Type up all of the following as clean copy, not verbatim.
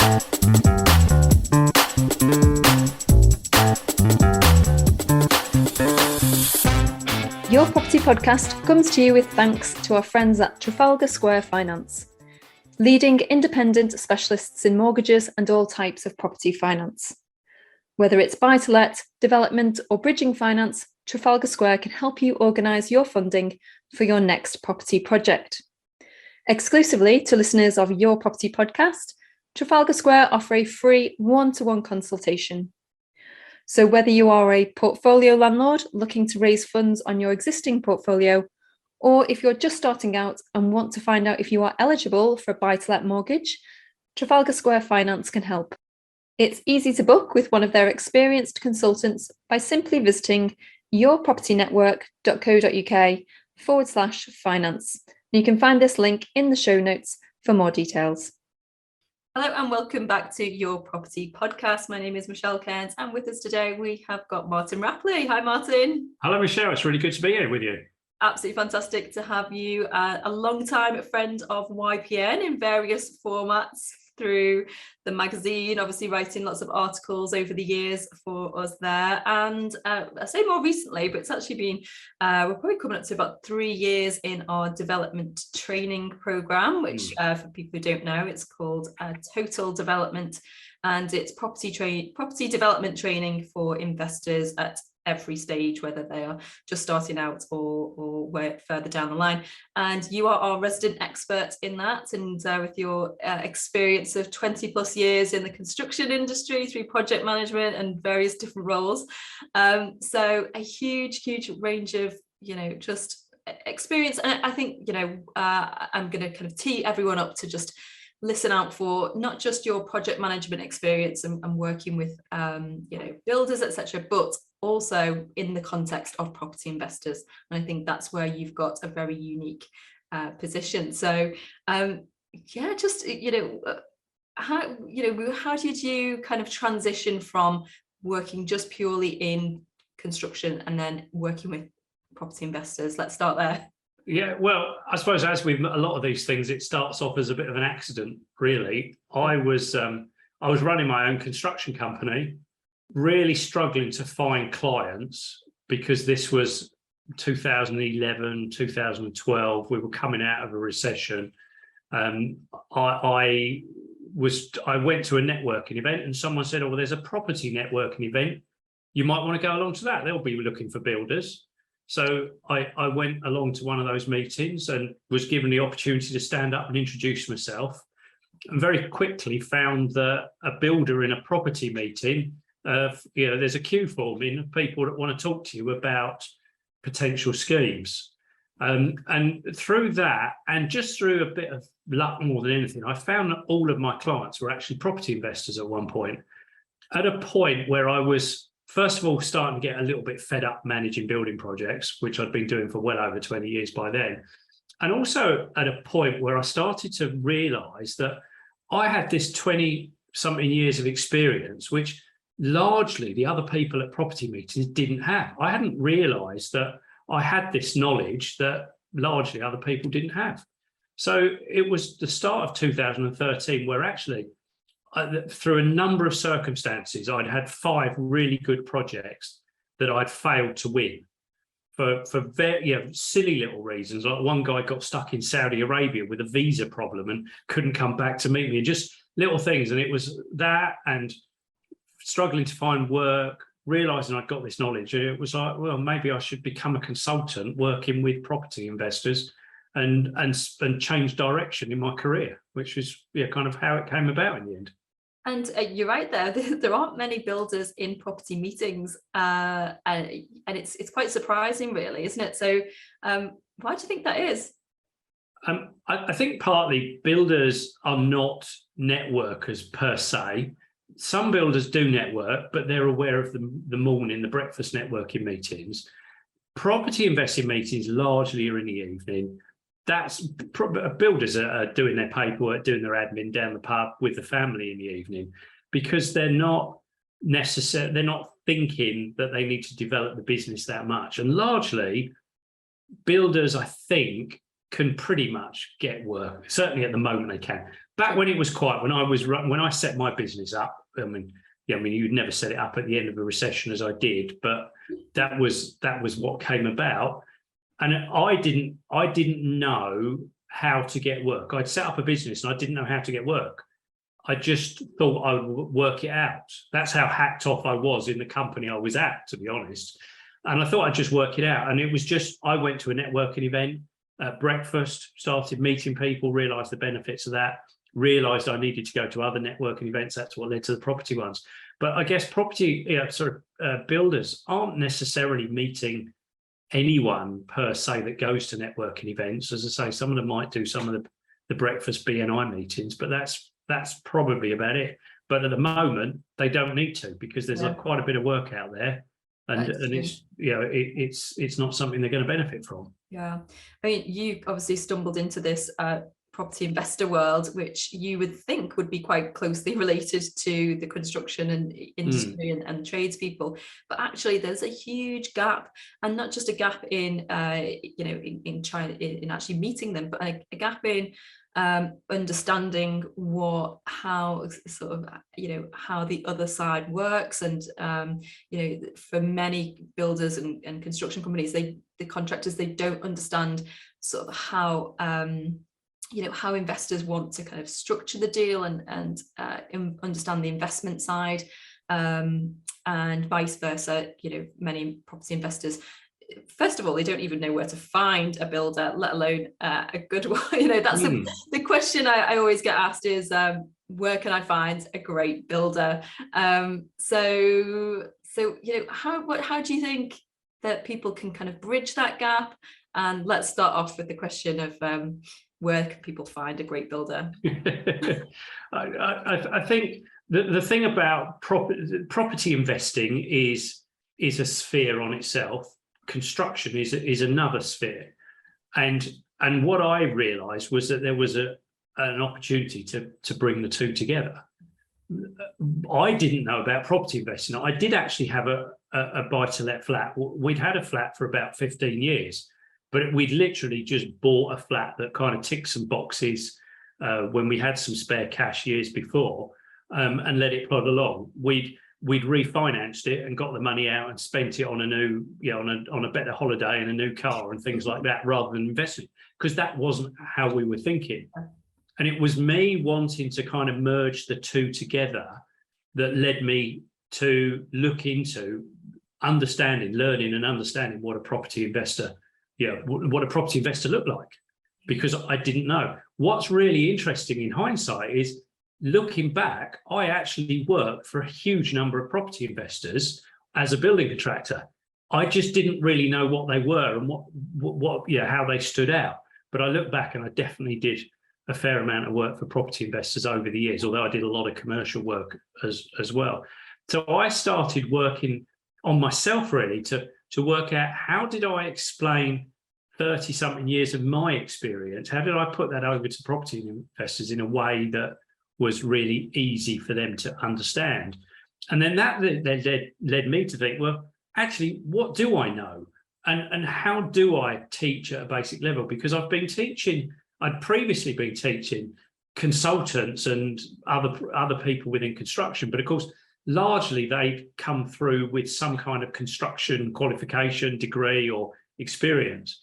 Your Property Podcast comes to you with thanks to our friends at Trafalgar Square Finance, leading independent specialists in mortgages and all types of property finance. Whether it's buy-to-let, development or bridging finance, Trafalgar Square can help you organise your funding for your next property project. Exclusively to listeners of Your Property Podcast, Trafalgar Square offer a free one-to-one consultation. So whether you are a portfolio landlord looking to raise funds on your existing portfolio, or if you're just starting out and want to find out if you are eligible for a buy-to-let mortgage, Trafalgar Square Finance can help. It's easy to book with one of their experienced consultants by simply visiting yourpropertynetwork.co.uk/finance. You can find this link in the show notes for more details. Hello and welcome back to Your Property Podcast. My name is Michelle Cairns, and with us today we have got Martin Rapley. Hi, Martin. Hello, Michelle. It's really good to be here with you. Absolutely fantastic to have you. A long-time friend of YPN in various formats through the magazine, obviously writing lots of articles over the years for us there. And I say more recently, but it's actually been, we're probably coming up to about 3 years in our development training program, which for people who don't know, it's called Total Development. And it's property development training for investors at every stage, whether they are just starting out or way further down the line. And you are our resident expert in that, and with your experience of 20 plus years in the construction industry through project management and various different roles, so a huge range of just experience. And I think I'm going to kind of tee everyone up to just listen out for not just your project management experience and working with builders, etc., but also in the context of property investors. And I think that's where you've got a very unique position. So how did you kind of transition from working just purely in construction and then working with property investors? Let's start there. Yeah, well, I suppose as with a lot of these things, it starts off as a bit of an accident, really. I was running my own construction company, really struggling to find clients because this was 2011, 2012. We were coming out of a recession. I went to a networking event and someone said, "Oh, well, there's a property networking event. You might want to go along to that. They'll be looking for builders." So I went along to one of those meetings and was given the opportunity to stand up and introduce myself, and very quickly found that a builder in a property meeting, there's a queue forming of people that want to talk to you about potential schemes. And through that, and just through a bit of luck more than anything, I found that all of my clients were actually property investors at one point, at a point where I was, first of all, starting to get a little bit fed up managing building projects, which I'd been doing for well over 20 years by then. And also at a point where I started to realise that I had this 20-something years of experience, which largely the other people at property meetings didn't have. I hadn't realised that I had this knowledge that largely other people didn't have. So it was the start of 2013 where actually, through a number of circumstances, I'd had 5 really good projects that I'd failed to win for very silly little reasons. Like one guy got stuck in Saudi Arabia with a visa problem and couldn't come back to meet me, and just little things. And it was that, and struggling to find work, realizing I'd got this knowledge. And it was like, well, maybe I should become a consultant working with property investors and change direction in my career, which was kind of how it came about in the end. And you're right there. There aren't many builders in property meetings, and it's quite surprising, really, isn't it? So, why do you think that is? I think partly builders are not networkers per se. Some builders do network, but they're aware of the morning, the breakfast networking meetings. Property investing meetings largely are in the evening. That's builders are doing their paperwork, doing their admin down the pub with the family in the evening, because they're not thinking that they need to develop the business that much. And largely, builders, I think, can pretty much get work. Certainly at the moment they can. Back when it was quiet, when I set my business up, you'd never set it up at the end of a recession as I did, but that was what came about. And I didn't know how to get work. I'd set up a business and I didn't know how to get work. I just thought I would work it out. That's how hacked off I was in the company I was at, to be honest. And I thought I'd just work it out. And it was just, I went to a networking event, breakfast, started meeting people, realised the benefits of that, realised I needed to go to other networking events. That's what led to the property ones. But I guess property builders aren't necessarily meeting anyone per se that goes to networking events. As I say, some of them might do some of the breakfast BNI meetings, but that's probably about it. But at the moment, they don't need to, because there's quite a bit of work out there, and it's not something they're going to benefit from. Yeah, I mean, you obviously stumbled into this property investor world, which you would think would be quite closely related to the construction and industry and tradespeople, but actually there's a huge gap, and not just a gap in in China in actually meeting them, but a gap in understanding how the other side works. And for many builders and construction companies, the contractors, they don't understand sort of how how investors want to kind of structure the deal and understand the investment side, and vice versa. Many property investors, first of all, they don't even know where to find a builder, let alone a good one. That's the question I always get asked is, where can I find a great builder? How do you think that people can kind of bridge that gap? And let's start off with the question of where can people find a great builder? I think the thing about property investing is a sphere on itself. Construction is another sphere, and what I realised was that there was an opportunity to bring the two together. I didn't know about property investing. I did actually have a buy-to-let flat. We'd had a flat for about 15 years, but we'd literally just bought a flat that kind of ticked some boxes when we had some spare cash years before, and let it plod along. We'd refinanced it and got the money out and spent it on a new, on a better holiday and a new car and things like that, rather than investing, because that wasn't how we were thinking. And it was me wanting to kind of merge the two together that led me to look into learning and understanding what a property investor, what a property investor looked like, because I didn't know. What's really interesting in hindsight is, looking back, I actually worked for a huge number of property investors as a building contractor. I just didn't really know what they were and how they stood out. But I look back and I definitely did a fair amount of work for property investors over the years, although I did a lot of commercial work as well. So I started working on myself really to work out, how did I explain 30-something years of my experience? How did I put that over to property investors in a way that was really easy for them to understand? And then that led me to think, well, actually, what do I know? And how do I teach at a basic level? Because I'd previously been teaching consultants and other people within construction, but of course, largely they'd come through with some kind of construction qualification, degree or experience.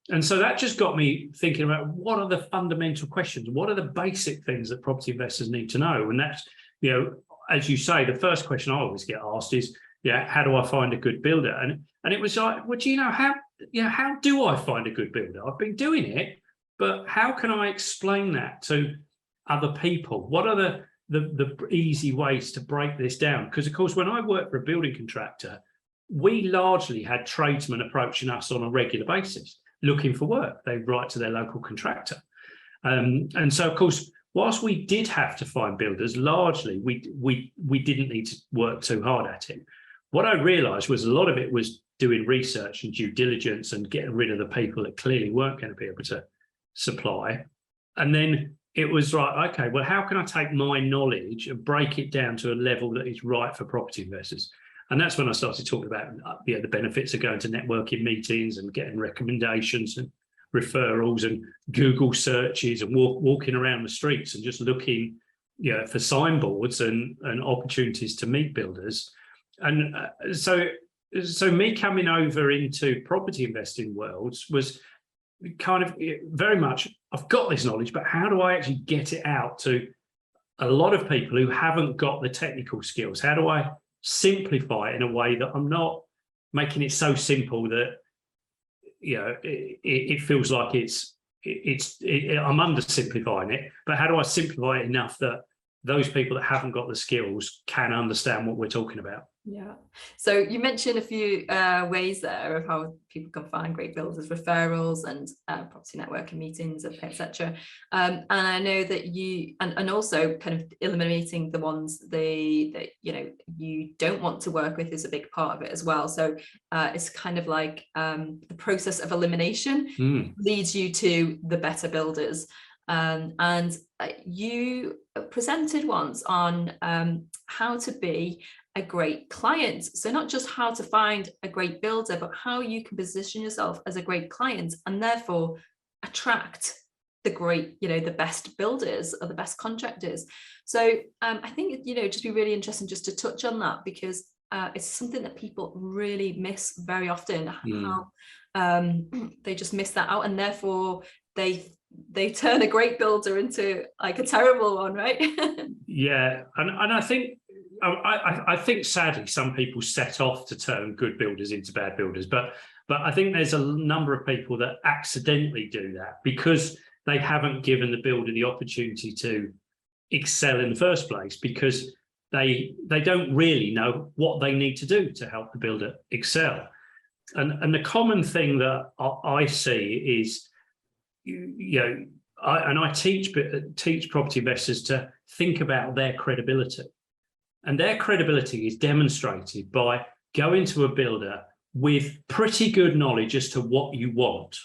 And so that just got me thinking about, what are the fundamental questions? What are the basic things that property investors need to know? And that's, as you say, the first question I always get asked is, how do I find a good builder? And it was like, well, how do I find a good builder? I've been doing it, but how can I explain that to other people? What are the easy ways to break this down? Because of course, when I worked for a building contractor, we largely had tradesmen approaching us on a regular basis, looking for work. They'd write to their local contractor. And so, of course, whilst we did have to find builders, largely we didn't need to work too hard at it. What I realised was a lot of it was doing research and due diligence and getting rid of the people that clearly weren't going to be able to supply. And then it was right, okay, well, how can I take my knowledge and break it down to a level that is right for property investors? And that's when I started talking about the benefits of going to networking meetings and getting recommendations and referrals and Google searches and walking around the streets and just looking, for signboards and opportunities to meet builders. And so me coming over into property investing worlds was kind of very much, I've got this knowledge, but how do I actually get it out to a lot of people who haven't got the technical skills? How do I simplify it in a way that I'm not making it so simple that it feels like I'm undersimplifying it, but how do I simplify it enough that those people that haven't got the skills can understand what we're talking about? Yeah. So you mentioned a few ways there of how people can find great builders, referrals and property networking meetings, etc. And I know that you and also kind of eliminating the ones that you don't want to work with is a big part of it as well. So it's kind of like the process of elimination leads you to the better builders. And you presented once on how to be a great client. So not just how to find a great builder, but how you can position yourself as a great client and therefore attract the great, the best builders or the best contractors. So I think, it'd just be really interesting just to touch on that, because it's something that people really miss very often, how they just miss that out, and therefore they turn a great builder into like a terrible one, right? Yeah, and I think sadly some people set off to turn good builders into bad builders, but I think there's a number of people that accidentally do that because they haven't given the builder the opportunity to excel in the first place, because they don't really know what they need to do to help the builder excel. And the common thing that I see is, I teach property investors to think about their credibility. And their credibility is demonstrated by going to a builder with pretty good knowledge as to what you want.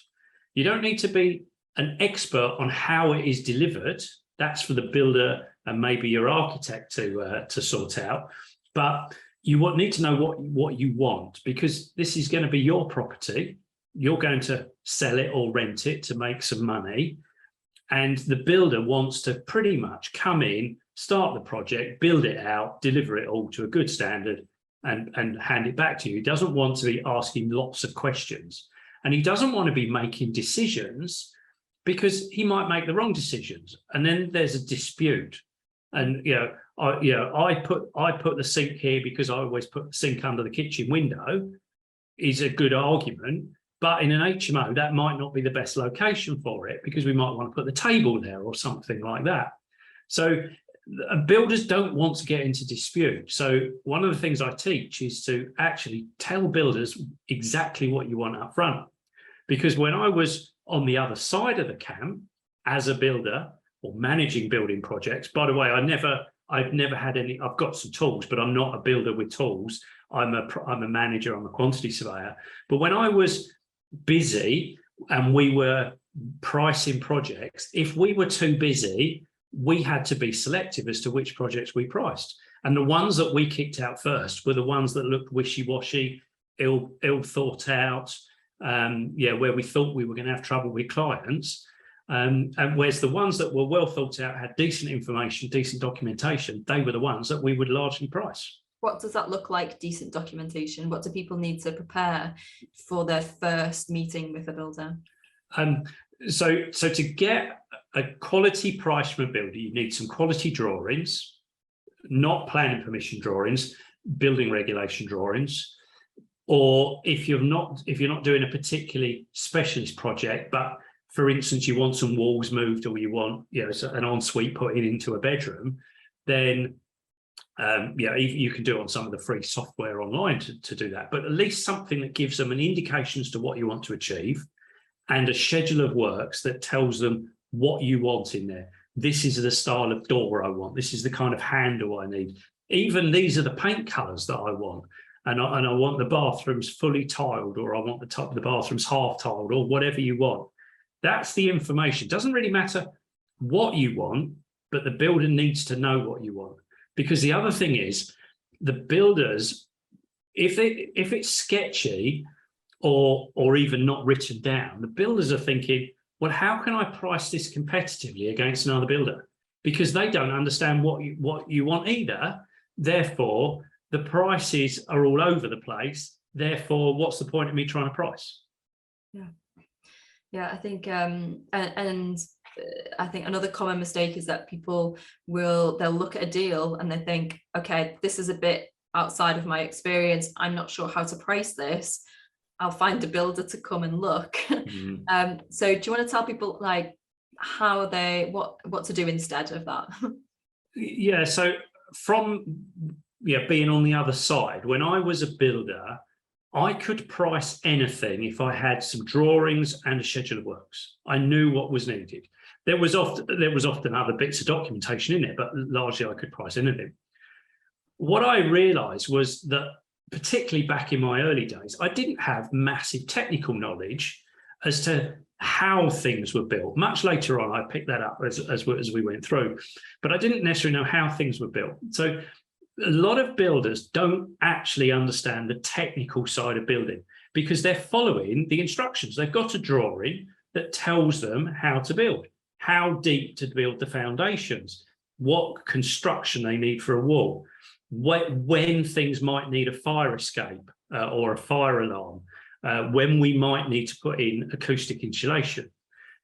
You don't need to be an expert on how it is delivered. That's for the builder and maybe your architect to sort out. But you need to know what you want, because this is going to be your property. You're going to sell it or rent it to make some money. And the builder wants to pretty much come in, start the project, build it out, deliver it all to a good standard and hand it back to you. He doesn't want to be asking lots of questions. And he doesn't want to be making decisions, because he might make the wrong decisions. And then there's a dispute. And, I put the sink here because I always put the sink under the kitchen window is a good argument. But in an HMO, that might not be the best location for it, because we might want to put the table there or something like that. So builders don't want to get into dispute. So one of the things I teach is to actually tell builders exactly what you want up front. Because when I was on the other side of the camp as a builder or managing building projects, by the way, I've never had any, I've got some tools, but I'm not a builder with tools. I'm a manager, I'm a quantity surveyor. But when I was busy and we were pricing projects, if we were too busy, we had to be selective as to which projects we priced. And the ones that we kicked out first were the ones that looked wishy-washy, ill thought out, where we thought we were going to have trouble with clients. And whereas the ones that were well thought out, had decent information, decent documentation, they were the ones that we would largely price. What does that look like, decent documentation? What do people need to prepare for their first meeting with a builder? So to get a quality price from a builder, you need some quality drawings, not planning permission drawings, building regulation drawings. Or if you're not doing a particularly specialist project, but for instance, you want some walls moved, or you want an ensuite put into a bedroom, then you can do it on some of the free software online to do that. But at least something that gives them an indication as to what you want to achieve, and a schedule of works that tells them what you want in there. This is the style of door I want. This is the kind of handle I need. Even these are the paint colours that I want. And I want the bathrooms fully tiled, or I want the top of the bathrooms half tiled, or whatever you want. That's the information. It doesn't really matter what you want, but the builder needs to know what you want. Because the other thing is, the builders, if it's sketchy, or even not written down, the builders are thinking, well, how can I price this competitively against another builder? Because they don't understand what you want either. Therefore, the prices are all over the place. Therefore, what's the point of me trying to price? Yeah, I think and I think another common mistake is that people they'll look at a deal and they think, okay, this is a bit outside of my experience. I'm not sure how to price this. I'll find a builder to come and look. So do you want to tell people like how what to do instead of that? Yeah, so from being on the other side, when I was a builder, I could price anything if I had some drawings and a schedule of works. I knew what was needed. There was often other bits of documentation in it, but largely I could price anything. What I realized was that, particularly back in my early days, I didn't have massive technical knowledge as to how things were built. Much later on, I picked that up as we went through, but I didn't necessarily know how things were built. So a lot of builders don't actually understand the technical side of building because they're following the instructions. They've got a drawing that tells them how to build, how deep to build the foundations, what construction they need for a wall, when things might need a fire escape or a fire alarm, when we might need to put in acoustic insulation.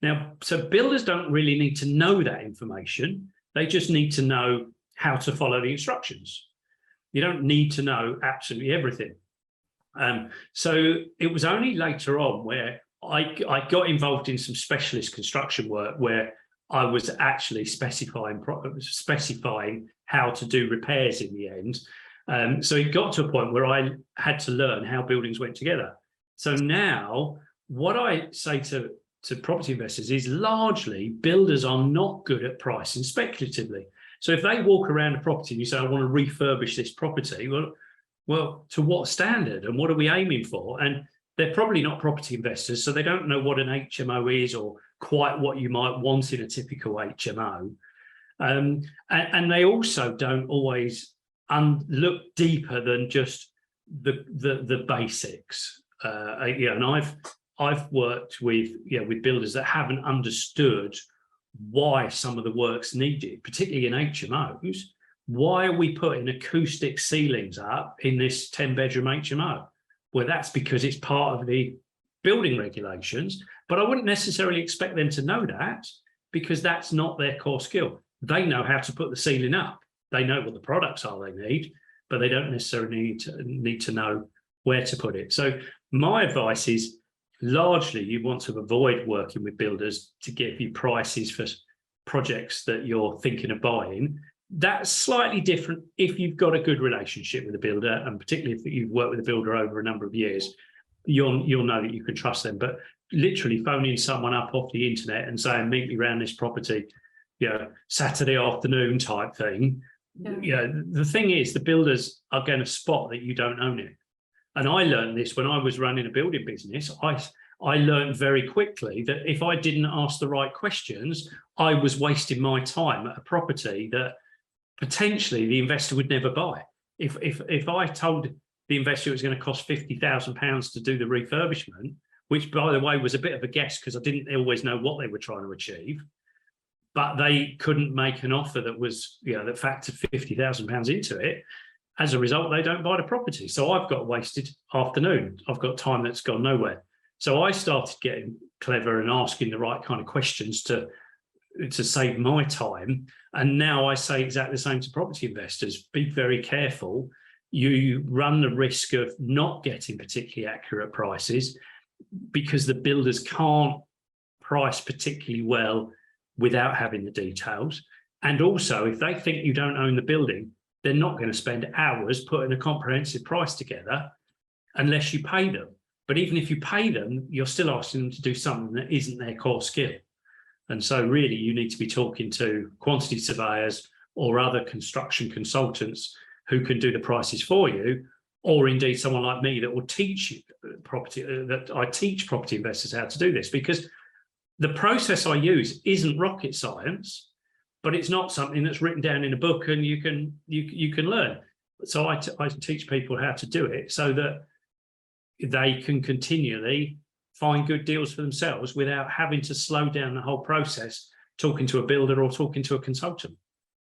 Now, so builders don't really need to know that information. They just need to know how to follow the instructions. You don't need to know absolutely everything. So it was only later on where I got involved in some specialist construction work where I was actually specifying how to do repairs in the end. So it got to a point where I had to learn how buildings went together. So now what I say to property investors is largely builders are not good at pricing speculatively. So if they walk around a property and you say, I want to refurbish this property, well, to what standard and what are we aiming for? And they're probably not property investors, so they don't know what an HMO is or quite what you might want in a typical HMO. And they also don't always look deeper than just the basics. And I've worked with builders that haven't understood why some of the work's needed, particularly in HMOs. Why are we putting acoustic ceilings up in this 10-bedroom HMO? Well, that's because it's part of the building regulations, but I wouldn't necessarily expect them to know that because that's not their core skill. They know how to put the ceiling up. They know what the products are they need, but they don't necessarily need to know where to put it. So my advice is largely you want to avoid working with builders to give you prices for projects that you're thinking of buying. That's slightly different if you've got a good relationship with the builder, and particularly if you've worked with the builder over a number of years, you'll know that you can trust them. But literally phoning someone up off the internet and saying, meet me around this property, Saturday afternoon type thing. The thing is, the builders are going to spot that you don't own it. And I learned this when I was running a building business. I learned very quickly that if I didn't ask the right questions, I was wasting my time at a property that potentially the investor would never buy. If I told the investor it was going to cost £50,000 to do the refurbishment, which by the way was a bit of a guess because I didn't always know what they were trying to achieve, but they couldn't make an offer that was, that factored £50,000 into it. As a result, they don't buy the property. So I've got a wasted afternoon. I've got time that's gone nowhere. So I started getting clever and asking the right kind of questions to save my time. And now I say exactly the same to property investors. Be very careful. You run the risk of not getting particularly accurate prices because the builders can't price particularly well without having the details. And also, if they think you don't own the building, they're not going to spend hours putting a comprehensive price together unless you pay them. But even if you pay them, you're still asking them to do something that isn't their core skill. And so really you need to be talking to quantity surveyors or other construction consultants who can do the prices for you, or indeed someone like me that will teach you that I teach property investors how to do this, because the process I use isn't rocket science, but it's not something that's written down in a book and you can learn. So I teach people how to do it so that they can continually find good deals for themselves without having to slow down the whole process, talking to a builder or talking to a consultant.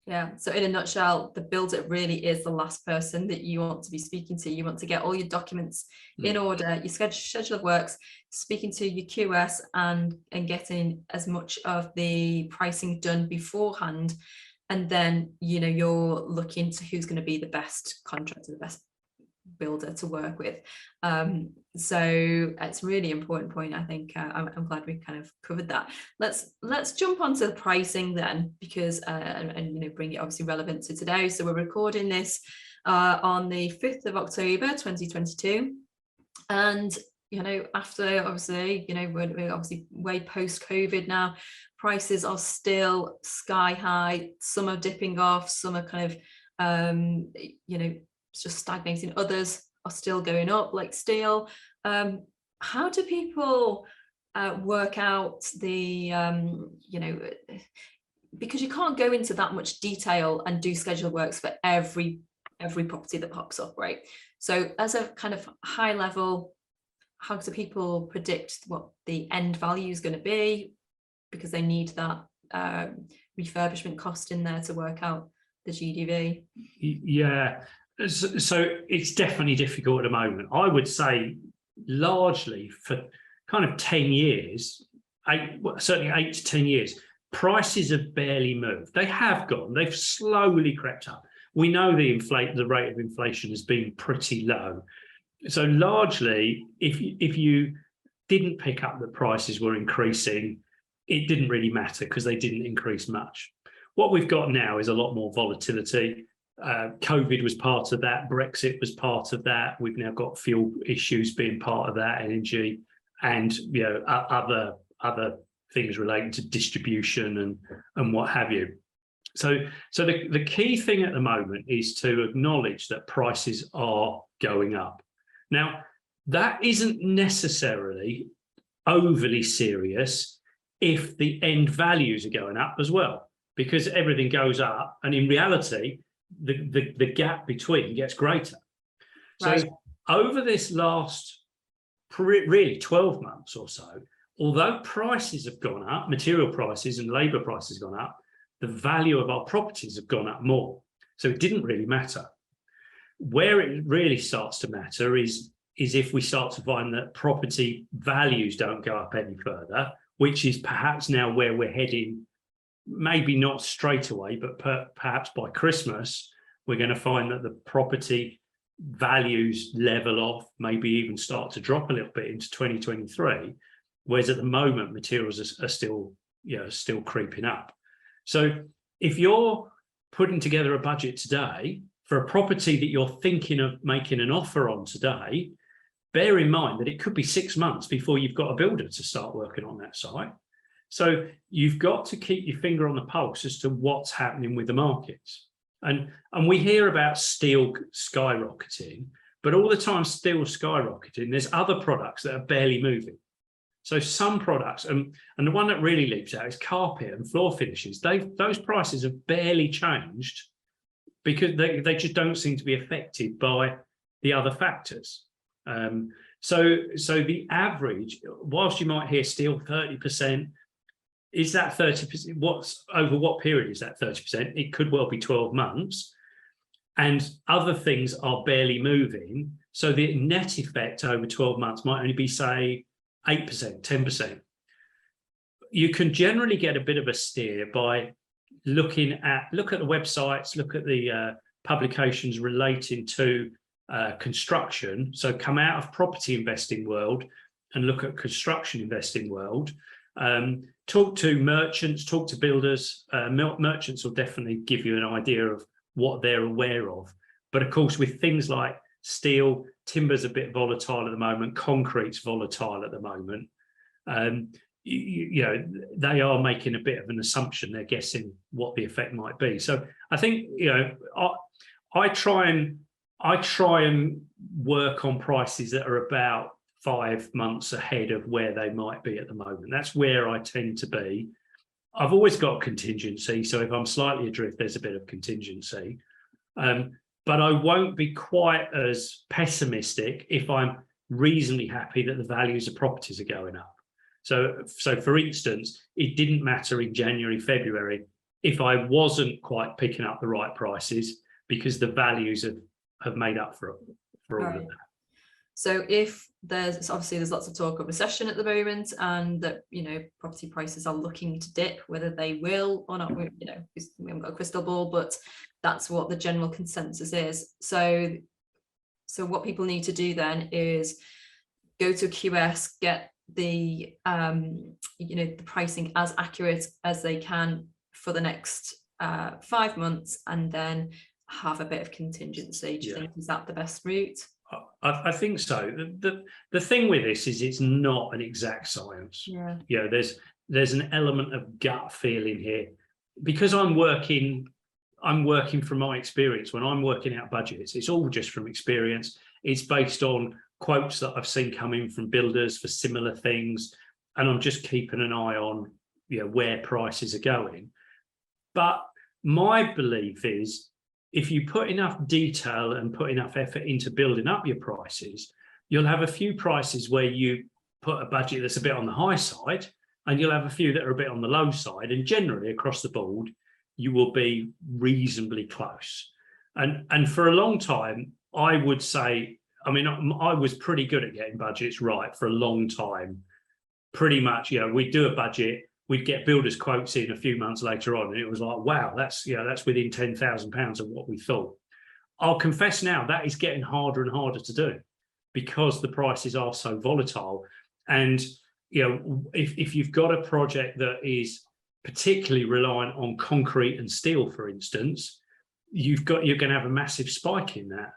Yeah, so in a nutshell, the builder really is the last person that you want to be speaking to. You want to get all your documents in order, your schedule of works, speaking to your QS and getting as much of the pricing done beforehand. And then, you know, you're looking to who's going to be the best contractor, the best builder to work with. So it's a really important point. I think I'm glad we kind of covered that. Let's jump onto the pricing then, because and you know, bring it obviously relevant to today. So we're recording this on the 5th of October 2022, and you know, after obviously, you know, we're obviously way post COVID now, prices are still sky high. Some are dipping off, some are kind of you know, just stagnating, others are still going up, like steel. How do people work out the you know, because you can't go into that much detail and do schedule works for every property that pops up, right? So as a kind of high level, how do people predict what the end value is going to be, because they need that refurbishment cost in there to work out the GDV? Yeah. So it's definitely difficult at the moment. I would say largely for kind of 10 years, certainly 8 to 10 years, prices have barely moved. They have gone, they've slowly crept up. We know the rate of inflation has been pretty low. So largely, if you didn't pick up that prices were increasing, it didn't really matter because they didn't increase much. What we've got now is a lot more volatility. COVID was part of that. Brexit was part of that. We've now got fuel issues being part of that, energy, and you know, other things relating to distribution and what have you. So the key thing at the moment is to acknowledge that prices are going up. Now, that isn't necessarily overly serious if the end values are going up as well, because everything goes up, and in reality, the gap between gets greater. Right. So over this last really 12 months or so, although prices have gone up, material prices and labour prices have gone up, the value of our properties have gone up more. So it didn't really matter. Where it really starts to matter is if we start to find that property values don't go up any further, which is perhaps now where we're heading. Maybe not straight away, but perhaps by Christmas, we're going to find that the property values level off, maybe even start to drop a little bit into 2023. Whereas at the moment, materials are still, you know, still creeping up. So if you're putting together a budget today for a property that you're thinking of making an offer on today, bear in mind that it could be 6 months before you've got a builder to start working on that site. So you've got to keep your finger on the pulse as to what's happening with the markets. And we hear about steel skyrocketing, but all the time steel skyrocketing, there's other products that are barely moving. So some products, and the one that really leaps out is carpet and floor finishes. Those prices have barely changed because they just don't seem to be affected by the other factors. So the average, whilst you might hear steel 30%, is that 30%? What's over what period is that 30%? It could well be 12 months. And other things are barely moving. So the net effect over 12 months might only be, say, 8%, 10%. You can generally get a bit of a steer by look at the websites, look at the publications relating to construction. So come out of property investing world and look at construction investing world. Talk to merchants, talk to builders. Merchants will definitely give you an idea of what they're aware of. But of course, with things like steel, timber's a bit volatile at the moment, concrete's volatile at the moment. You know, they are making a bit of an assumption. They're guessing what the effect might be. So I think, you know, I try and work on prices that are about 5 months ahead of where they might be at the moment. That's where I tend to be. I've always got contingency, so if I'm slightly adrift, there's a bit of contingency. But I won't be quite as pessimistic if I'm reasonably happy that the values of properties are going up. So for instance, it didn't matter in January, February, if I wasn't quite picking up the right prices, because the values have made up for all of that. So if there's lots of talk of recession at the moment, and that, you know, property prices are looking to dip, whether they will or not, you know, we haven't got a crystal ball, but that's what the general consensus is. So what people need to do then is go to QS, get the you know, the pricing as accurate as they can for the next 5 months, and then have a bit of contingency. Do you think is that the best route? I think so. The thing with this is it's not an exact science. Yeah. You know, there's an element of gut feeling here, because I'm working from my experience. When I'm working out budgets, it's all just from experience. It's based on quotes that I've seen come in from builders for similar things, and I'm just keeping an eye on, you know, where prices are going. But my belief is, if you put enough detail and put enough effort into building up your prices, you'll have a few prices where you put a budget that's a bit on the high side, and you'll have a few that are a bit on the low side. And generally across the board, you will be reasonably close. And for a long time, I would say, I mean, I was pretty good at getting budgets right for a long time. Pretty much, you know, we'd do a budget, we'd get builders' quotes in a few months later on, and it was like, wow, that's, you know, that's within £10,000 of what we thought. I'll confess now that is getting harder and harder to do, because the prices are so volatile. And, you know, if you've got a project that is particularly reliant on concrete and steel, for instance, you're going to have a massive spike in that.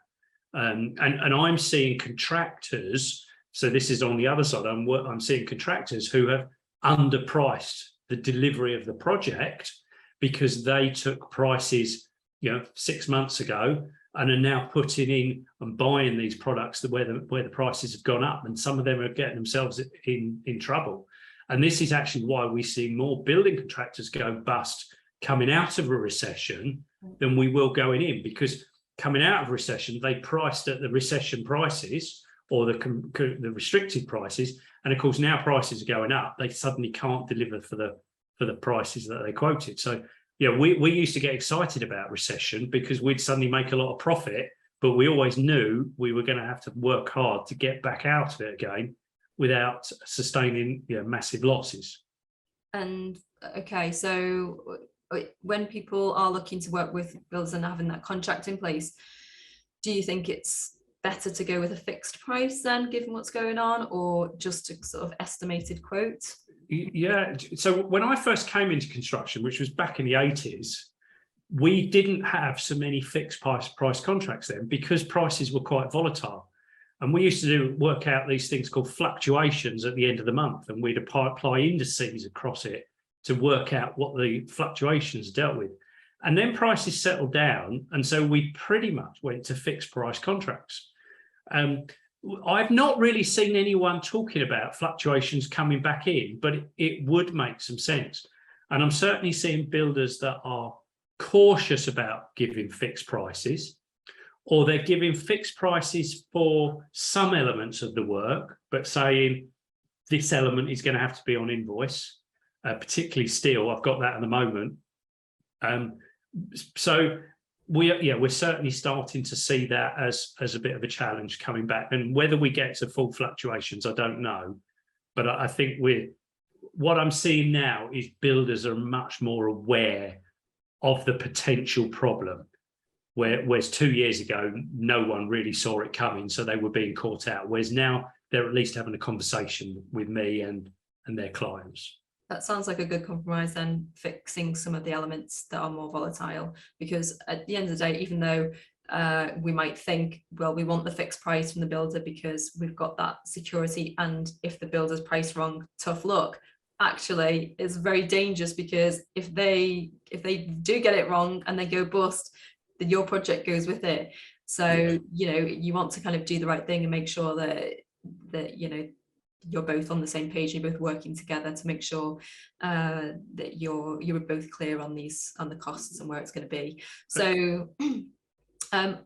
And I'm seeing contractors, so this is on the other side, I'm seeing contractors who have underpriced the delivery of the project because they took prices, you know, 6 months ago, and are now putting in and buying these products where the prices have gone up, and some of them are getting themselves in trouble. And this is actually why we see more building contractors go bust coming out of a recession than we will going in, because coming out of recession, they priced at the recession prices or the restricted prices, and of course now prices are going up. They suddenly can't deliver for the prices that they quoted. So yeah, we used to get excited about recession because we'd suddenly make a lot of profit, but we always knew we were going to have to work hard to get back out of it again without sustaining, you know, massive losses. And okay, so when people are looking to work with builders and having that contract in place, do you think it's better to go with a fixed price then, given what's going on, or just a sort of estimated quote? Yeah, so when I first came into construction, which was back in the 80s, we didn't have so many fixed price contracts then, because prices were quite volatile. And we used to work out these things called fluctuations at the end of the month, and we'd apply indices across it to work out what the fluctuations dealt with. And then prices settled down, and so we pretty much went to fixed price contracts. I've not really seen anyone talking about fluctuations coming back in, but it would make some sense. And I'm certainly seeing builders that are cautious about giving fixed prices, or they're giving fixed prices for some elements of the work, but saying this element is going to have to be on invoice, particularly steel. I've got that at the moment. So we're certainly starting to see that as a bit of a challenge coming back. And whether we get to full fluctuations, I don't know. But I think what I'm seeing now is builders are much more aware of the potential problem. Whereas 2 years ago, no one really saw it coming, so they were being caught out. Whereas now they're at least having a conversation with me and their clients. That sounds like a good compromise then, fixing some of the elements that are more volatile, because at the end of the day, even though we might think, well, we want the fixed price from the builder because we've got that security, and if the builder's priced wrong, tough luck. Actually, it's very dangerous, because if they do get it wrong and they go bust, then your project goes with it. So you know, you want to kind of do the right thing and make sure that you know, you're both on the same page, you're both working together to make sure that you're both clear on the costs and where it's going to be. So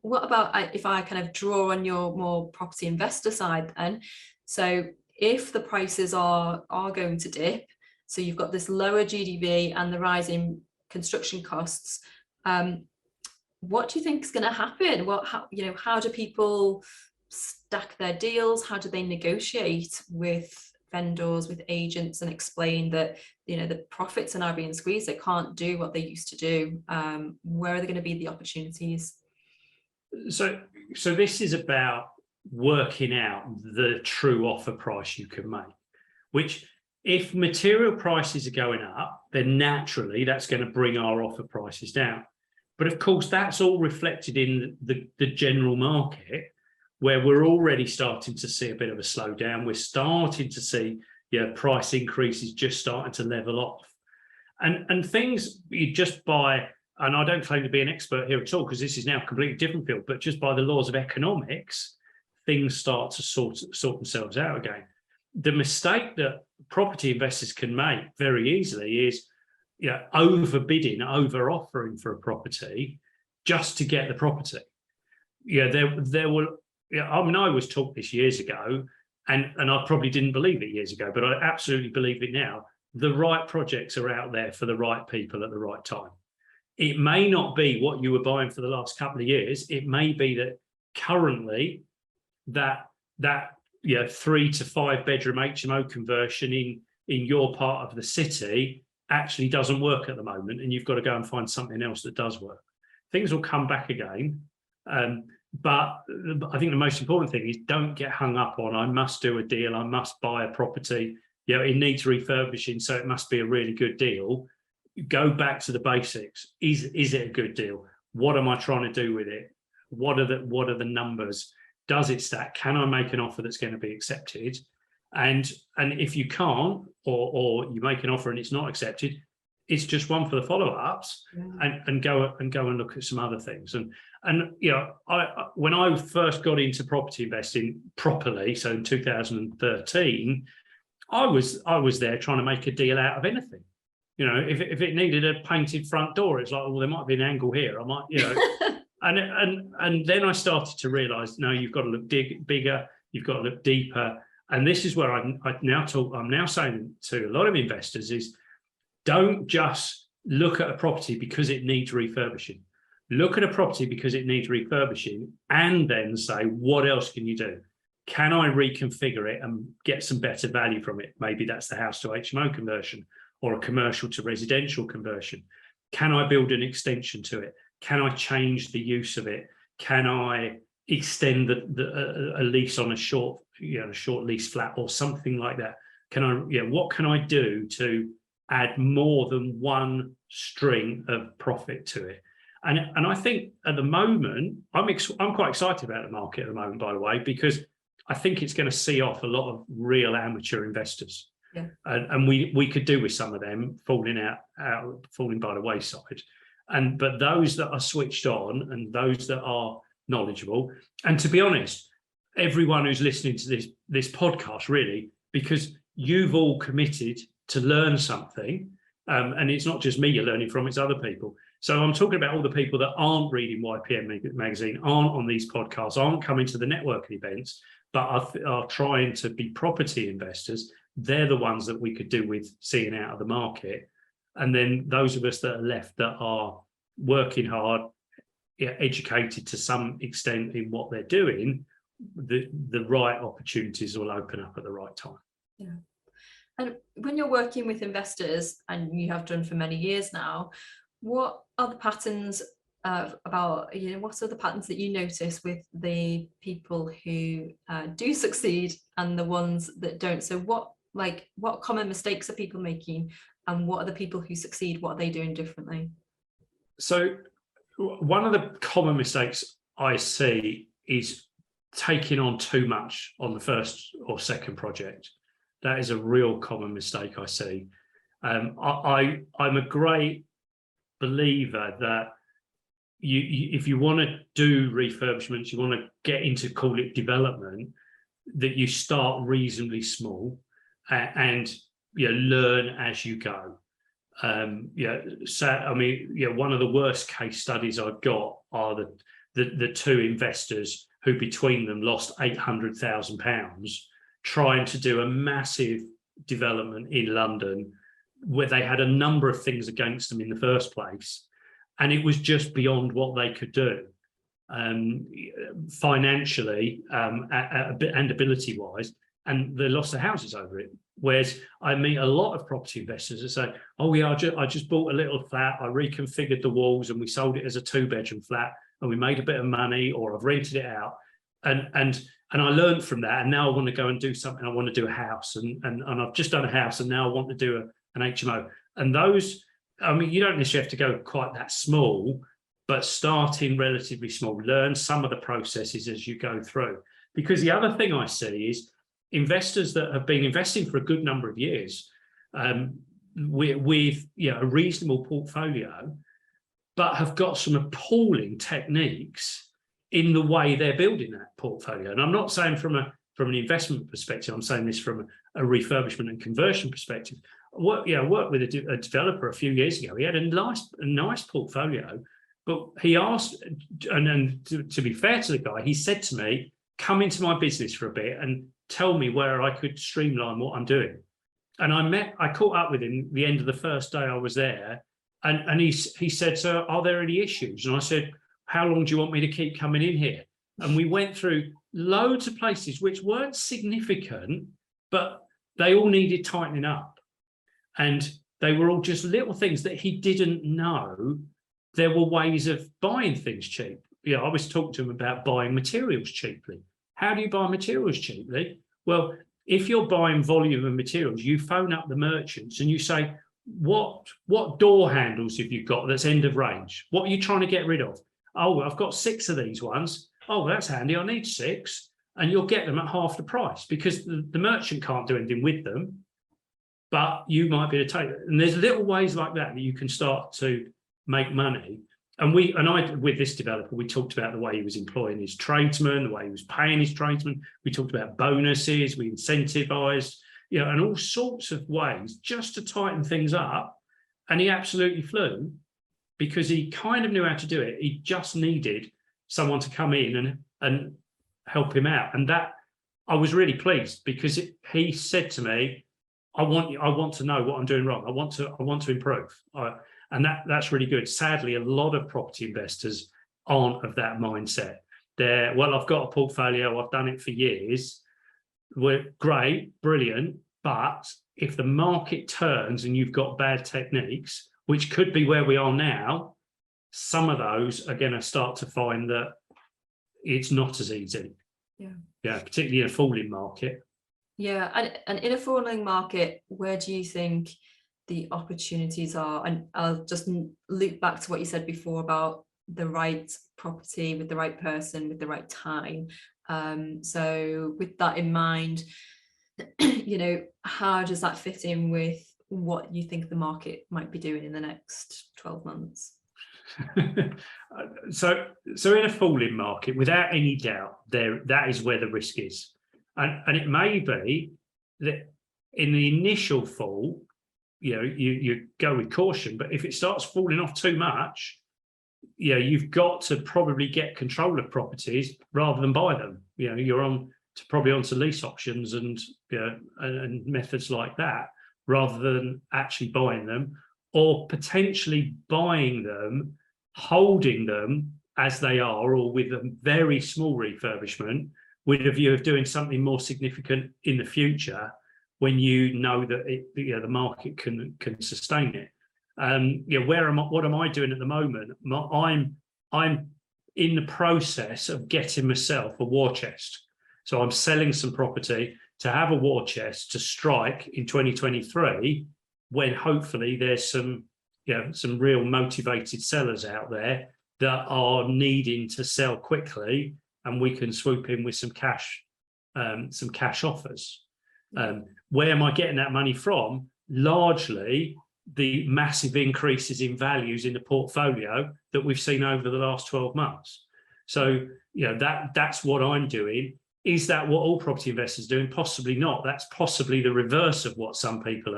What about if I kind of draw on your more property investor side then? So if the prices are going to dip, so you've got this lower GDV and the rising construction costs, what do you think is going to happen? How do people stack their deals? How do they negotiate with vendors, with agents, and explain that the profits are now being squeezed? They can't do what they used to do. Where are they going to be the opportunities? So this is about working out the true offer price you can make, which if material prices are going up, then naturally that's going to bring our offer prices down. But of course, that's all reflected in the general market, where we're already starting to see a bit of a slowdown. We're starting to see price increases just starting to level off. And things you just buy, and I don't claim to be an expert here at all, because this is now a completely different field, but just by the laws of economics, things start to sort themselves out again. The mistake that property investors can make very easily is overbidding, over-offering for a property just to get the property. There will. I mean, I was taught this years ago, and I probably didn't believe it years ago, but I absolutely believe it now. The right projects are out there for the right people at the right time. It may not be what you were buying for the last couple of years. It may be that currently that 3 to 5 bedroom HMO conversion in your part of the city actually doesn't work at the moment, and you've got to go and find something else that does work. Things will come back again. But I think the most important thing is don't get hung up on, I must do a deal, I must buy a property, it needs refurbishing, so it must be a really good deal. Go back to the basics. Is it a good deal? What am I trying to do with it? What are the numbers? Does it stack? Can I make an offer that's going to be accepted? And if you can't, or you make an offer and it's not accepted, it's just one for the follow-ups, and go and look at some other things. And when I first got into property investing properly, so in 2013, I was there trying to make a deal out of anything. If it needed a painted front door, it's like, well, there might be an angle here. I might, and then I started to realise, no, you've got to look bigger, you've got to look deeper. And this is where I'm now saying to a lot of investors is, don't just look at a property because it needs refurbishing. Look at a property because it needs refurbishing, and then say, what else can you do? Can I reconfigure it and get some better value from it? Maybe that's the house to HMO conversion or a commercial to residential conversion. Can I build an extension to it? Can I change the use of it? Can I extend a lease on a short lease flat or something like that? What can I do to add more than one string of profit to it? And I think at the moment, I'm quite excited about the market at the moment, by the way, because I think it's going to see off a lot of real amateur investors. Yeah. And we could do with some of them falling by the wayside. But those that are switched on and those that are knowledgeable, and to be honest, everyone who's listening to this podcast, really, because you've all committed to learn something, and it's not just me you're learning from, it's other people. So I'm talking about all the people that aren't reading YPN magazine, aren't on these podcasts, aren't coming to the networking events, but are trying to be property investors. They're the ones that we could do with seeing out of the market. And then those of us that are left that are working hard, educated to some extent in what they're doing, the right opportunities will open up at the right time. Yeah. And when you're working with investors, and you have done for many years now, what are the patterns what are the patterns that you notice with the people who do succeed and the ones that don't? So what common mistakes are people making, and what are the people who succeed, what are they doing differently? So one of the common mistakes I see is taking on too much on the first or second project. That is a real common mistake I see. I'm a great believer that if you want to do refurbishments, you want to get into, call it development, that you start reasonably small and learn as you go. One of the worst case studies I've got are the two investors who between them lost £800,000 trying to do a massive development in London where they had a number of things against them in the first place, and it was just beyond what they could do financially and ability wise, and they lost their houses over it. Whereas I meet a lot of property investors that say, oh yeah, I just bought a little flat, I reconfigured the walls and we sold it as a 2-bedroom flat and we made a bit of money, or I've rented it out, and I learned from that, and now I want to go and do something. I want to do a house, and I've just done a house, and now I want to do an HMO. And those, I mean, you don't necessarily have to go quite that small, but starting relatively small, learn some of the processes as you go through. Because the other thing I see is investors that have been investing for a good number of years with a reasonable portfolio, but have got some appalling techniques in the way they're building that portfolio. And I'm not saying from an investment perspective, I'm saying this from a refurbishment and conversion perspective. I worked with a developer a few years ago. He had a nice portfolio, but he asked, and to be fair to the guy, he said to me, come into my business for a bit and tell me where I could streamline what I'm doing. And I caught up with him the end of the first day I was there, and he said, so are there any issues? And I said, how long do you want me to keep coming in here? And we went through loads of places which weren't significant, but they all needed tightening up. And they were all just little things that he didn't know there were ways of buying things cheap. I always talk to him about buying materials cheaply. How do you buy materials cheaply? Well, if you're buying volume of materials, you phone up the merchants and you say, what door handles have you got that's end of range? What are you trying to get rid of? Oh, I've got 6 of these ones. Oh, that's handy. I need 6. And you'll get them at half the price because the merchant can't do anything with them, but you might be able to take it. And there's little ways like that you can start to make money. And with this developer, we talked about the way he was employing his tradesmen, the way he was paying his tradesmen. We talked about bonuses, we incentivized, and all sorts of ways just to tighten things up. And he absolutely flew because he kind of knew how to do it. He just needed someone to come in and help him out. And that I was really pleased because he said to me, I want to know what I'm doing wrong. I want to improve. And that's really good. Sadly, a lot of property investors aren't of that mindset. I've got a portfolio, I've done it for years. We're great, brilliant, but if the market turns and you've got bad techniques, which could be where we are now, some of those are going to start to find that it's not as easy. Yeah, particularly in a falling market. Yeah, and in a falling market, where do you think the opportunities are? And I'll just loop back to what you said before about the right property with the right person with the right time. So with that in mind, how does that fit in with what you think the market might be doing in the next 12 months? So in a falling market, without any doubt, that is where the risk is. And it may be that in the initial fall, you go with caution, but if it starts falling off too much, you've got to probably get control of properties rather than buy them. You're probably onto lease options and methods like that, rather than actually buying them, or potentially buying them, holding them as they are, or with a very small refurbishment, with a view of doing something more significant in the future when you know that the market can sustain it. What am I doing at the moment? I'm in the process of getting myself a war chest. So I'm selling some property to have a war chest to strike in 2023, when hopefully there's some real motivated sellers out there that are needing to sell quickly, and we can swoop in with some cash offers. Where am I getting that money from? Largely the massive increases in values in the portfolio that we've seen over the last 12 months. So, that's what I'm doing. Is that what all property investors are doing? Possibly not. That's possibly the reverse of what some people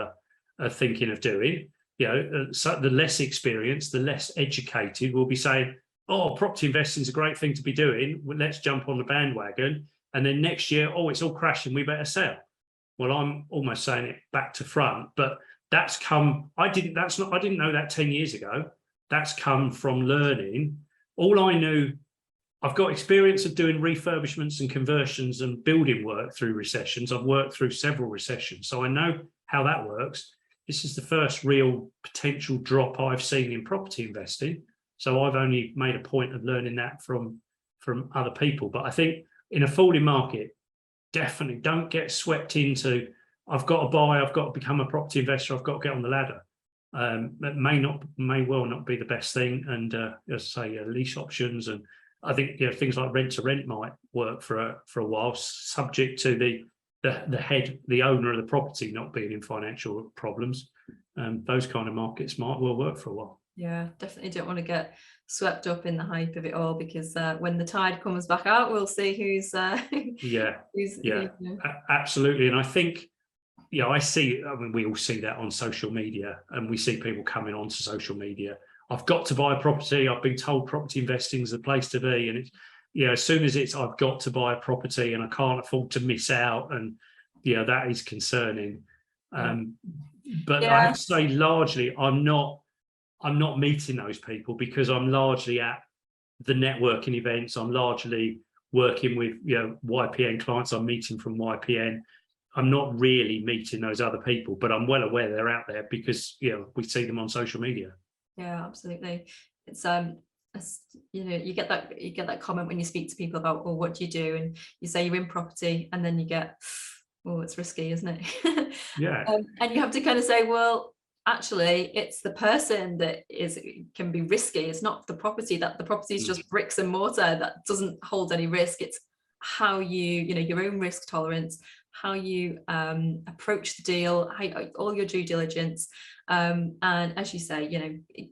are thinking of doing. So the less experienced, the less educated will be saying, oh, property investing is a great thing to be doing. Well, let's jump on the bandwagon. And then next year, oh, it's all crashing. We better sell. Well, I'm almost saying it back to front, but that's come. I didn't know that 10 years ago. That's come from learning. All I knew, I've got experience of doing refurbishments and conversions and building work through recessions. I've worked through several recessions, so I know how that works. This is the first real potential drop I've seen in property investing. So I've only made a point of learning that from other people. But I think in a falling market, definitely don't get swept into, I've got to buy, I've got to become a property investor, I've got to get on the ladder. That may well not be the best thing. And as I say, lease options, and I think things like rent to rent might work for a while, subject to the owner of the property not being in financial problems. Those kind of markets might well work for a while. Yeah, definitely don't want to get swept up in the hype of it all, because when the tide comes back out, we'll see who's absolutely. And I think, I see, I mean, we all see that on social media, and we see people coming onto social media. I've got to buy a property. I've been told property investing is the place to be. And it's, as soon as it's, I've got to buy a property and I can't afford to miss out. And that is concerning. But I have to say, largely, I'm not meeting those people, because I'm largely at the networking events. I'm largely working with YPN clients. I'm meeting from YPN. I'm not really meeting those other people, but I'm well aware they're out there, because we see them on social media. Yeah, absolutely. It's you get that comment when you speak to people about, well, what do you do? And you say you're in property, and then you get, oh, it's risky, isn't it? Yeah. And you have to kind of say, well, actually, it's the person that can be risky. It's not the property. That the property is just bricks and mortar that doesn't hold any risk. It's how your own risk tolerance, how you approach the deal, all your due diligence, and as you say,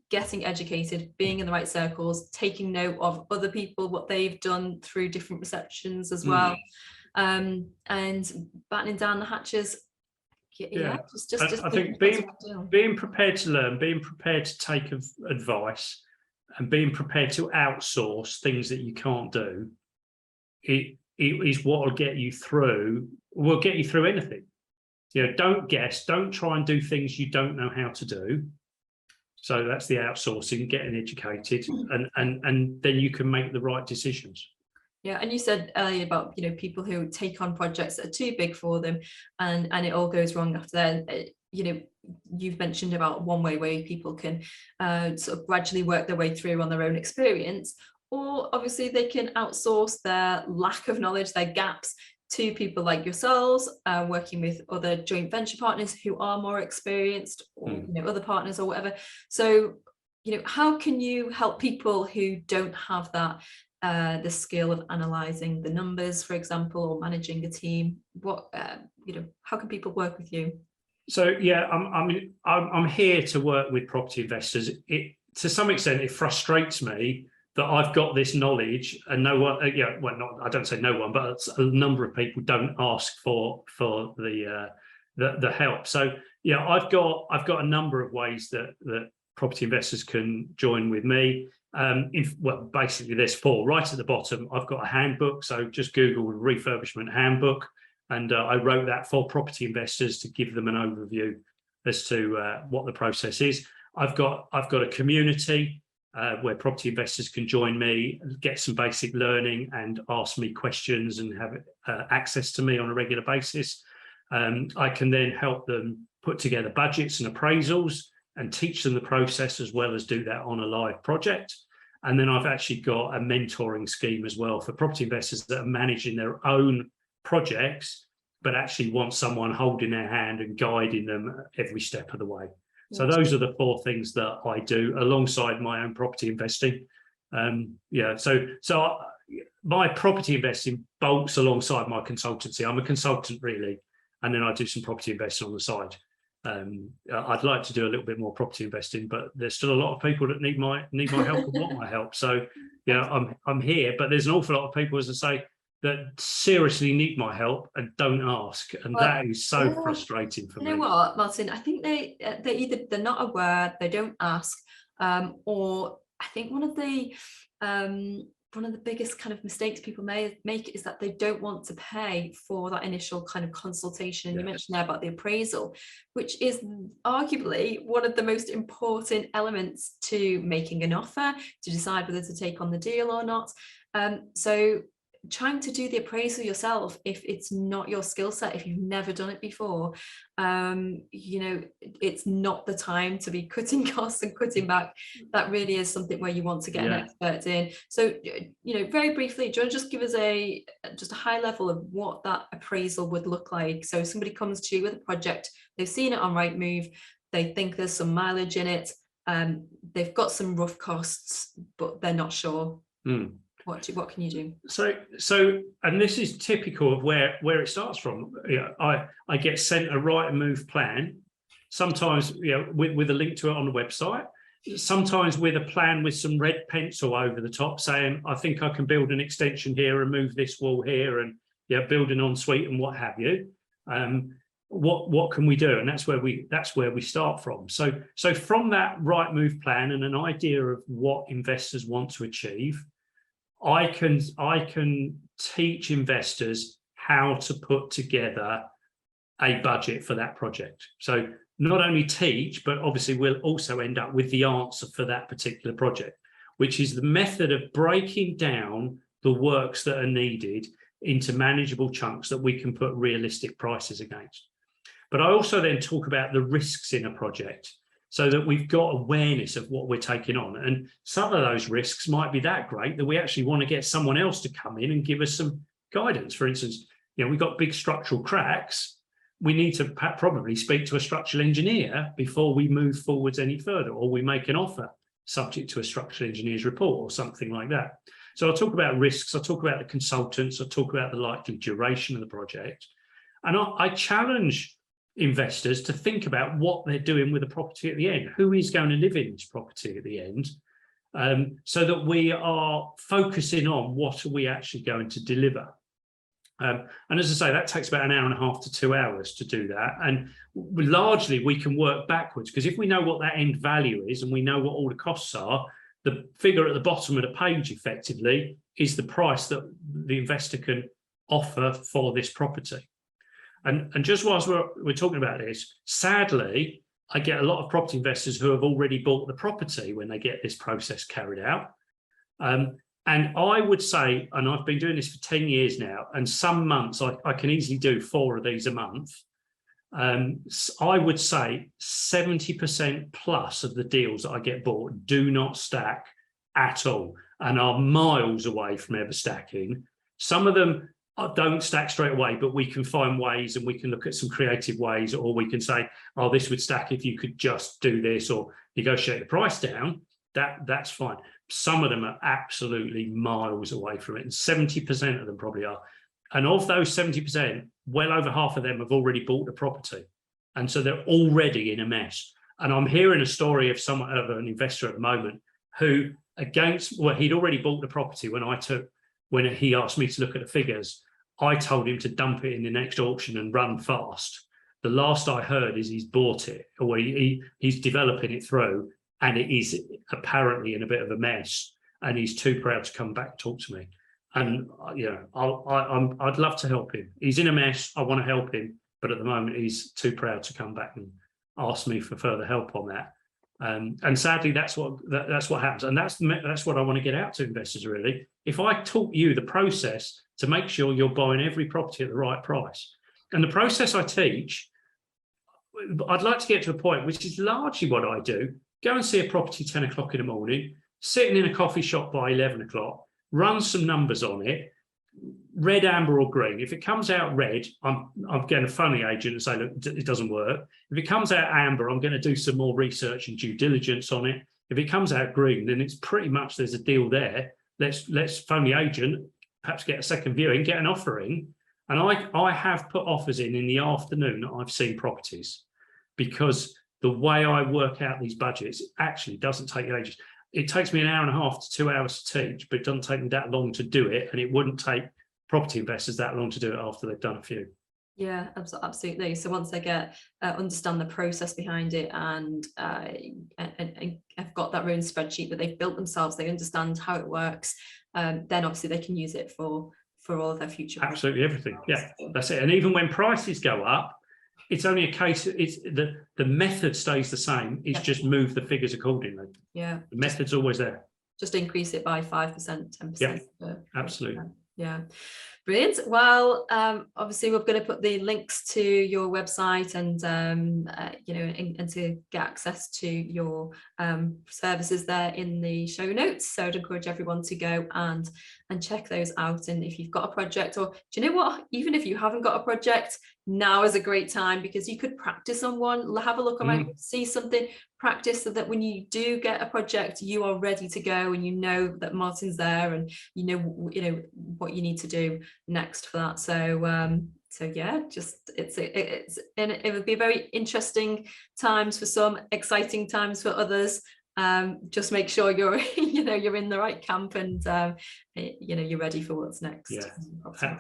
getting educated, being in the right circles, taking note of other people, what they've done through different receptions as well, and battening down the hatches. I think being prepared to learn, being prepared to take advice, and being prepared to outsource things that you can't do, it is what will get you through. Will get you through anything. Don't guess. Don't try and do things you don't know how to do. So that's the outsourcing, getting educated, and then you can make the right decisions. Yeah, and you said earlier about people who take on projects that are too big for them, and it all goes wrong after that. You've mentioned about one way people can sort of gradually work their way through on their own experience, or obviously they can outsource their lack of knowledge, their gaps, to people like yourselves, working with other joint venture partners who are more experienced, or other partners or whatever. So how can you help people who don't have that the skill of analysing the numbers, for example, or managing a team? What how can people work with you? So I'm here to work with property investors. To some extent, it frustrates me that I've got this knowledge and no one, I don't say no one, but a number of people don't ask for the help. So I've got a number of ways that property investors can join with me. Basically there's 4. Right at the bottom, I've got a handbook. So just Google refurbishment handbook, and I wrote that for property investors to give them an overview as to what the process is. I've got a community where property investors can join me, get some basic learning, and ask me questions, and have access to me on a regular basis. I can then help them put together budgets and appraisals, and teach them the process, as well as do that on a live project. And then I've actually got a mentoring scheme as well for property investors that are managing their own projects, but actually want someone holding their hand and guiding them every step of the way. So those are the 4 things that I do alongside my own property investing. So my property investing bolts alongside my consultancy. I'm a consultant, really, and then I do some property investing on the side. I'd like to do a little bit more property investing, but there's still a lot of people that need my help and want my help. So I'm here, but there's an awful lot of people, as I say, that seriously need my help and don't ask, and that is so frustrating for me. You know what, Martin? I think they're not aware, they don't ask, or I think one of the one of the biggest kind of mistakes people may make is that they don't want to pay for that initial kind of consultation. And you mentioned there about the appraisal, which is arguably one of the most important elements to making an offer, to decide whether to take on the deal or not. So trying to do the appraisal yourself, if it's not your skill set, if you've never done it before, you know, it's not the time to be cutting costs and cutting back. That really is something where you want to get an expert in. So, you know, very briefly, do you want to just give us just a high level of what that appraisal would look like? So somebody comes to you with a project, they've seen it on Rightmove, they think there's some mileage in it, they've got some rough costs, but they're not sure. What can you do? So, and this is typical of where it starts from. I get sent a Rightmove plan, sometimes with a link to it on the website, sometimes with a plan with some red pencil over the top saying, I think I can build an extension here and move this wall here, and build an ensuite and what have you. What can we do? And that's where we start from. So from that Rightmove plan and an idea of what investors want to achieve, I can teach investors how to put together a budget for that project. So not only teach, but obviously we'll also end up with the answer for that particular project, which is the method of breaking down the works that are needed into manageable chunks that we can put realistic prices against. But I also then talk about the risks in a project, so that we've got awareness of what we're taking on. And some of those risks might be that great that we actually want to get someone else to come in and give us some guidance. For instance, we've got big structural cracks. We need to probably speak to a structural engineer before we move forwards any further, or we make an offer subject to a structural engineer's report or something like that. So I'll talk about risks, I'll talk about the consultants, I'll talk about the likely duration of the project. And I challenge investors to think about what they're doing with the property at the end. Who is going to live in this property at the end? So that we are focusing on what are we actually going to deliver. And as I say, that takes about an hour and a half to 2 hours to do that. And largely we can work backwards, because if we know what that end value is and we know what all the costs are, the figure at the bottom of the page effectively is the price that the investor can offer for this property. And just whilst we're talking about this, sadly, I get a lot of property investors who have already bought the property when they get this process carried out. And I would say, and I've been doing this for 10 years now, and some months I can easily do 4 of these a month. I would say 70% plus of the deals that I get bought do not stack at all and are miles away from ever stacking. Some of them don't stack straight away, but we can find ways and we can look at some creative ways, or we can say, oh, this would stack if you could just do this or negotiate the price down. That's fine. Some of them are absolutely miles away from it, and 70% of them probably are. And of those 70%, well over half of them have already bought the property. And so they're already in a mess. And I'm hearing a story of an investor at the moment who he'd already bought the property when he asked me to look at the figures. I told him to dump it in the next auction and run fast. The last I heard is he's bought it, or he's developing it through, and it is apparently in a bit of a mess, and he's too proud to come back and talk to me. And I'd love to help him. He's in a mess. I want to help him, but at the moment he's too proud to come back and ask me for further help on that. And sadly, that's what happens, and that's what I want to get out to investors. Really, if I taught you the process to make sure you're buying every property at the right price, and the process I teach, I'd like to get to a point which is largely what I do. Go and see a property 10 o'clock in the morning, sitting in a coffee shop by 11 o'clock, run some numbers on it, red, amber or green. If it comes out red, I'm going to phone the agent and say, look, it doesn't work. If it comes out amber, I'm going to do some more research and due diligence on it. If it comes out green, then it's pretty much there's a deal there. Let's phone the agent, perhaps get a second viewing, get an offer in. And I have put offers in the afternoon that I've seen properties, because the way I work out these budgets actually doesn't take ages. It takes me an hour and a half to 2 hours to teach, but it doesn't take me that long to do it. And it wouldn't take property investors that long to do it after they've done a few. Yeah, absolutely. So once they get understand the process behind it, and have got that own spreadsheet that they've built themselves, they understand how it works, then obviously they can use it for all of their future Absolutely everything. Yeah, that's it. And even when prices go up, it's only a case, it's the method stays the same. It's just move the figures accordingly. Yeah, the method's always there. Just increase it by 5%, 10%. Yeah, absolutely. Yeah, brilliant. Well, obviously we're going to put the links to your website and you know, and to get access to your services there in the show notes. So I'd encourage everyone to go and check those out. And if you've got a project, or do you know what, even if you haven't got a project, now is a great time, because you could practice on one, have a look around, see something, practice, so that when you do get a project, you are ready to go, and you know that Martin's there, and you know what you need to do next for that. So yeah, just and it would be very interesting times for some, exciting times for others. Just make sure you're you're in the right camp, and you're ready for what's next. Yeah,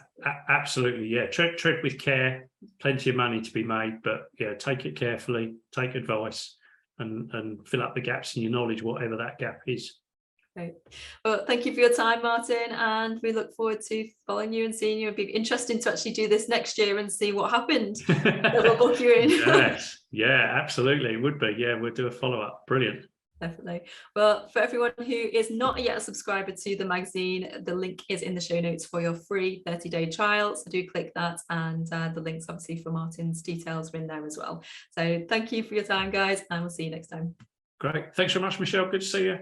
absolutely. Yeah, tread with care. Plenty of money to be made, but yeah, take it carefully, take advice, and fill up the gaps in your knowledge, whatever that gap is. Great. Well, thank you for your time, Martin, and we look forward to following you and seeing you. It'd be interesting to actually do this next year and see what happened. We'll book you in. Yes, yeah, absolutely, it would be. Yeah, we'll do a follow-up. Brilliant. Definitely. Well, for everyone who is not yet a subscriber to the magazine, the link is in the show notes for your free 30-day trial. So do click that, and the links obviously for Martin's details are in there as well. So thank you for your time, guys, and we'll see you next time. Great. Thanks very much, Michelle. Good to see you.